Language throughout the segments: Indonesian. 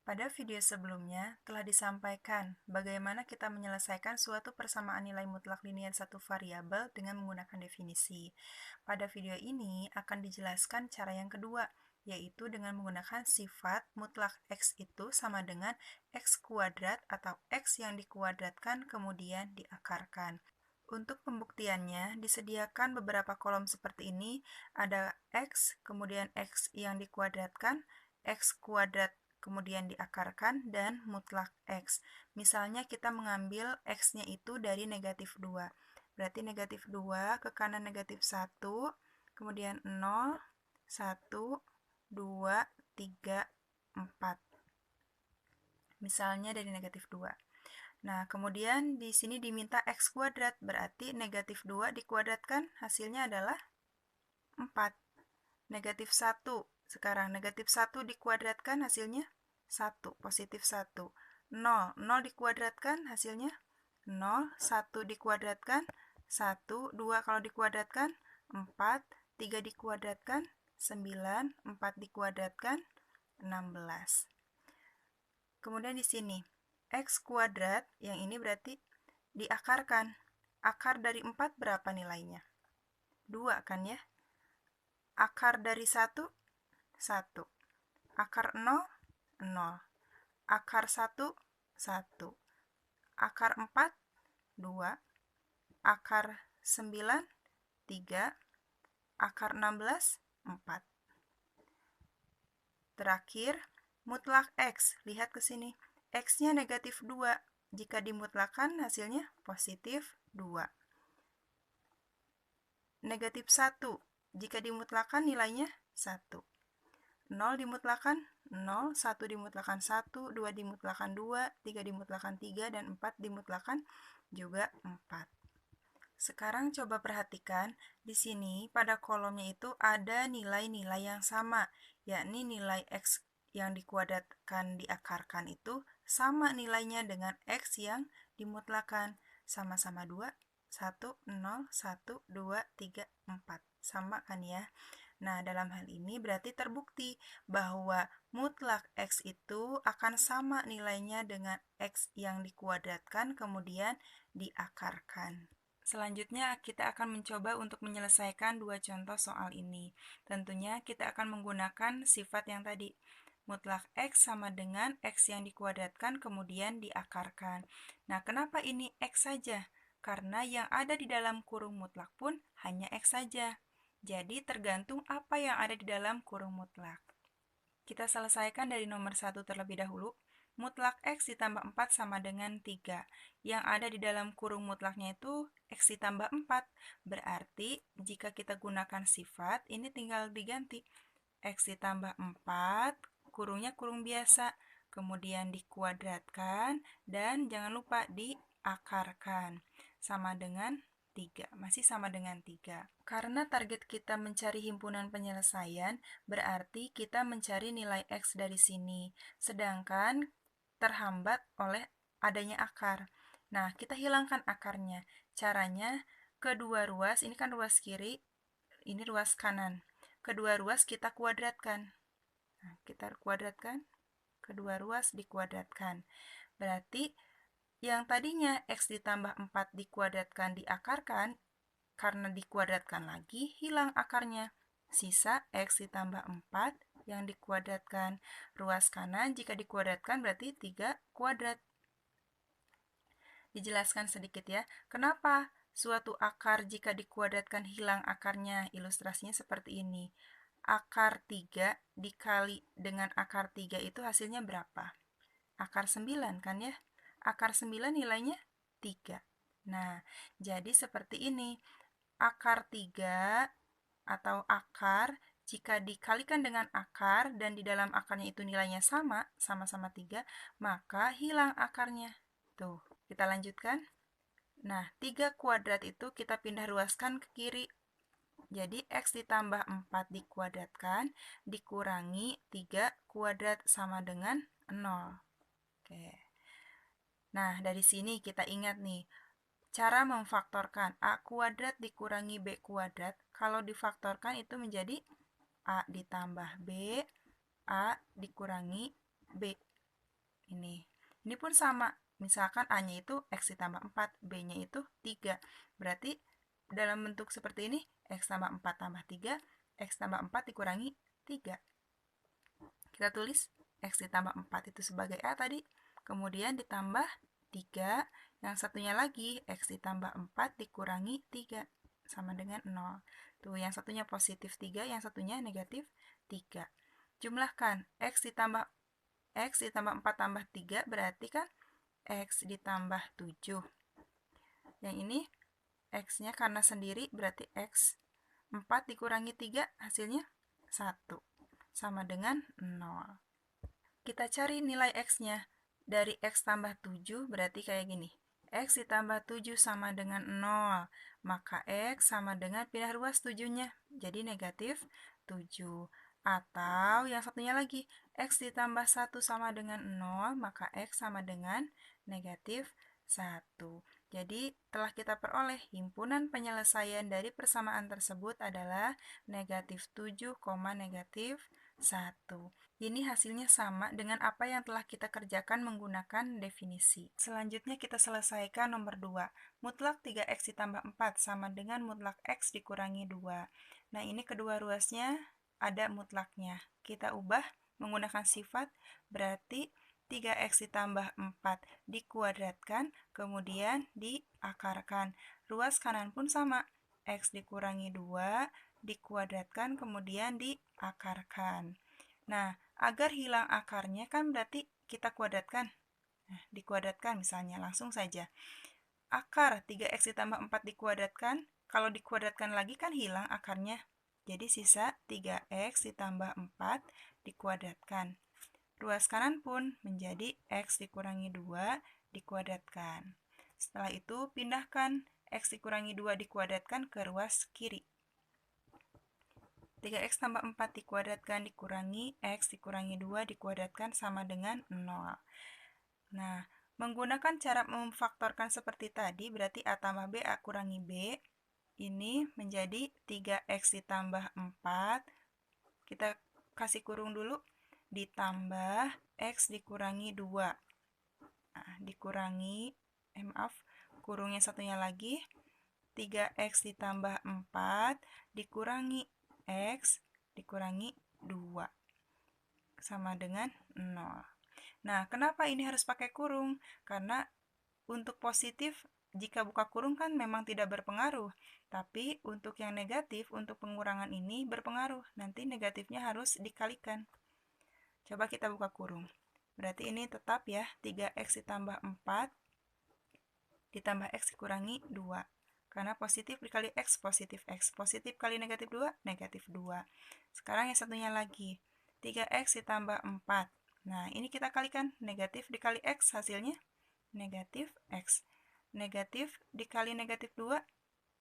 Pada video sebelumnya telah disampaikan bagaimana kita menyelesaikan suatu persamaan nilai mutlak linier satu variabel dengan menggunakan definisi. Pada video ini akan dijelaskan cara yang kedua, yaitu dengan menggunakan sifat mutlak X itu sama dengan X kuadrat atau X yang dikuadratkan kemudian diakarkan. Untuk pembuktiannya, disediakan beberapa kolom seperti ini, ada X, kemudian X yang dikuadratkan, X kuadrat kemudian diakarkan, dan mutlak X. Misalnya kita mengambil X-nya itu dari negatif 2. Berarti negatif 2 ke kanan negatif 1, kemudian 0, 1, 2, 3, 4. Misalnya dari negatif 2. Nah, kemudian di sini diminta X kuadrat, berarti negatif 2 dikuadratkan, hasilnya adalah 4. Negatif 1, sekarang negatif 1 dikuadratkan, hasilnya 1, positif 1. 0, 0 dikuadratkan, hasilnya 0, 1 dikuadratkan, 1, 2 kalau dikuadratkan, 4, 3 dikuadratkan, 9, 4 dikuadratkan, 16. Kemudian di sini, X kuadrat, yang ini berarti diakarkan. Akar dari 4 berapa nilainya? 2 kan ya? Akar dari 1, 1. Akar 0, 0. Akar 1, 1. Akar 4, 2. Akar 9, 3. Akar 16, 4. Terakhir, mutlak X. Lihat ke sini. X-nya negatif 2. Jika dimutlakan, hasilnya positif 2. Negatif 1. Jika dimutlakan, nilainya 1. 0 dimutlakan 0, 1 dimutlakan 1, 2 dimutlakan 2, 3 dimutlakan 3, dan 4 dimutlakan juga 4. Sekarang coba perhatikan, di sini pada kolomnya itu ada nilai-nilai yang sama, yakni nilai X yang dikuadratkan diakarkan itu sama nilainya dengan X yang dimutlakan. Sama-sama 2, 1, 0, 1, 2, 3, 4. Sama kan ya? Nah, dalam hal ini berarti terbukti bahwa mutlak X itu akan sama nilainya dengan X yang dikuadratkan kemudian diakarkan. Selanjutnya, kita akan mencoba untuk menyelesaikan dua contoh soal ini. Tentunya kita akan menggunakan sifat yang tadi. Mutlak X sama dengan X yang dikuadratkan kemudian diakarkan. Nah, kenapa ini X saja? Karena yang ada di dalam kurung mutlak pun hanya X saja. Jadi, tergantung apa yang ada di dalam kurung mutlak. Kita selesaikan dari nomor 1 terlebih dahulu. Mutlak X ditambah 4 sama dengan 3. Yang ada di dalam kurung mutlaknya itu X ditambah 4. Berarti jika kita gunakan sifat, ini tinggal diganti. X ditambah 4, kurungnya kurung biasa. Kemudian dikuadratkan, dan jangan lupa diakarkan. Sama dengan 3, masih sama dengan 3. Karena target kita mencari himpunan penyelesaian, berarti kita mencari nilai X dari sini. Sedangkan terhambat oleh adanya akar. Nah, kita hilangkan akarnya. Caranya, kedua ruas, ini kan ruas kiri, ini ruas kanan. Kedua ruas kita kuadratkan. Nah, kita kuadratkan, kedua ruas dikuadratkan. Berarti yang tadinya X ditambah 4 dikuadratkan diakarkan, karena dikuadratkan lagi, hilang akarnya. Sisa X ditambah 4 yang dikuadratkan. Ruas kanan jika dikuadratkan berarti 3 kuadrat. Dijelaskan sedikit ya, kenapa suatu akar jika dikuadratkan hilang akarnya? Ilustrasinya seperti ini. Akar 3 dikali dengan akar 3 itu hasilnya berapa? Akar 9 kan ya? Akar 9 nilainya 3. Nah, jadi seperti ini. Akar 3 atau akar jika dikalikan dengan akar dan di dalam akarnya itu nilainya sama, sama-sama 3, maka hilang akarnya. Tuh, kita lanjutkan. Nah, 3 kuadrat itu kita pindah ruaskan ke kiri. Jadi, X ditambah 4 dikuadratkan, dikurangi 3 kuadrat sama dengan 0. Oke. Nah, dari sini kita ingat nih, cara memfaktorkan A kuadrat dikurangi B kuadrat, kalau difaktorkan itu menjadi A ditambah B, A dikurangi B. Ini pun sama. Misalkan A-nya itu X ditambah 4, B-nya itu 3. Berarti dalam bentuk seperti ini, X tambah 4 tambah 3, X tambah 4 dikurangi 3. Kita tulis X ditambah 4 itu sebagai A tadi. Kemudian ditambah 3, yang satunya lagi X ditambah 4 dikurangi 3, sama dengan 0. Tuh, yang satunya positif 3, yang satunya negatif 3. Jumlahkan X ditambah 4 tambah 3 berarti kan X ditambah 7. Yang ini X-nya karena sendiri berarti X 4 dikurangi 3 hasilnya 1. Sama dengan 0. Kita cari nilai X-nya. Dari X tambah 7 berarti kayak gini. X ditambah 7 sama dengan 0. Maka X sama dengan pindah ruas 7-nya. Jadi negatif 7. Atau yang satunya lagi, X ditambah 1 sama dengan 0, maka X sama dengan negatif 1. Jadi telah kita peroleh himpunan penyelesaian dari persamaan tersebut adalah negatif 7, negatif 1. Ini hasilnya sama dengan apa yang telah kita kerjakan menggunakan definisi. Selanjutnya kita selesaikan nomor 2. Mutlak 3X ditambah 4 sama dengan mutlak X dikurangi 2. Nah, ini kedua ruasnya ada mutlaknya. Kita ubah menggunakan sifat, berarti 3X ditambah 4 dikuadratkan, kemudian diakarkan. Ruas kanan pun sama, X dikurangi 2 dikuadratkan, kemudian diakarkan. Nah, agar hilang akarnya kan berarti kita kuadratkan. Nah, dikuadratkan misalnya, langsung saja. Akar 3X ditambah 4 dikuadratkan, kalau dikuadratkan lagi kan hilang akarnya. Jadi sisa 3X ditambah 4 dikuadratkan. Ruas kanan pun menjadi X dikurangi 2 dikuadratkan. Setelah itu pindahkan X dikurangi 2 dikuadratkan ke ruas kiri. 3X tambah 4 dikuadratkan dikurangi X dikurangi 2 dikuadratkan sama dengan 0. Nah, menggunakan cara memfaktorkan seperti tadi, berarti A tambah B, A kurangi B. Ini menjadi 3X ditambah 4. Kita kasih kurung dulu. Ditambah X dikurangi 2. Nah, dikurangi, kurungnya satunya lagi. 3X ditambah 4 dikurangi X dikurangi 2. Sama dengan 0. Nah, kenapa ini harus pakai kurung? Karena untuk positif, jika buka kurung kan memang tidak berpengaruh. Tapi untuk yang negatif, untuk pengurangan ini berpengaruh. Nanti negatifnya harus dikalikan. Coba kita buka kurung. Berarti ini tetap ya, 3X ditambah 4 ditambah X dikurangi 2. Karena positif dikali X, positif X. Positif kali negatif 2, negatif 2. Sekarang yang satunya lagi, 3X ditambah 4. Nah, ini kita kalikan, negatif dikali X hasilnya negatif X. Negatif dikali negatif 2,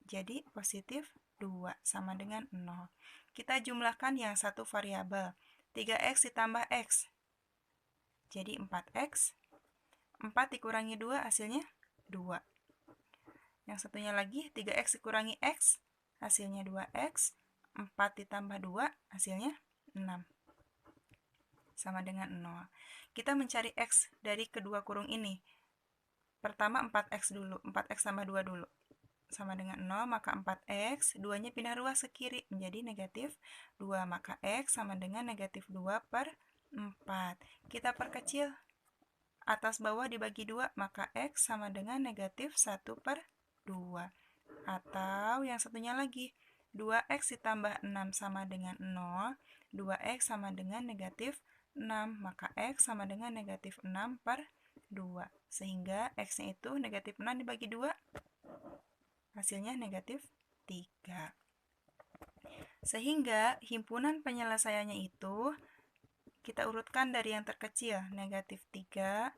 jadi positif 2, sama dengan 0. Kita jumlahkan yang satu variabel, 3X ditambah X. Jadi 4X. 4 dikurangi 2 hasilnya 2. Yang satunya lagi, 3X dikurangi X, hasilnya 2X. 4 ditambah 2, hasilnya 6. Sama dengan 0. Kita mencari X dari kedua kurung ini. Pertama 4X dulu, 4X tambah 2 dulu. Sama dengan 0, maka 4X, 2-nya pindah ruas ke kiri, menjadi negatif 2. Maka X sama dengan negatif 2 per 4. Kita perkecil, atas bawah dibagi 2, maka X sama dengan negatif 1 per 2. Atau yang satunya lagi, 2X ditambah 6 sama dengan 0, 2X sama dengan negatif 6, maka X sama dengan negatif 6 per 2. Sehingga X-nya itu negatif 6 dibagi 2, hasilnya negatif 3. Sehingga himpunan penyelesaiannya itu kita urutkan dari yang terkecil, negatif 3,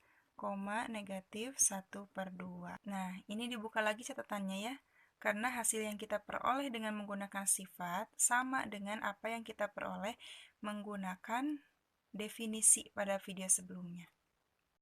negatif 1 per 2. Nah, ini dibuka lagi catatannya ya. Karena hasil yang kita peroleh dengan menggunakan sifat sama dengan apa yang kita peroleh menggunakan definisi pada video sebelumnya.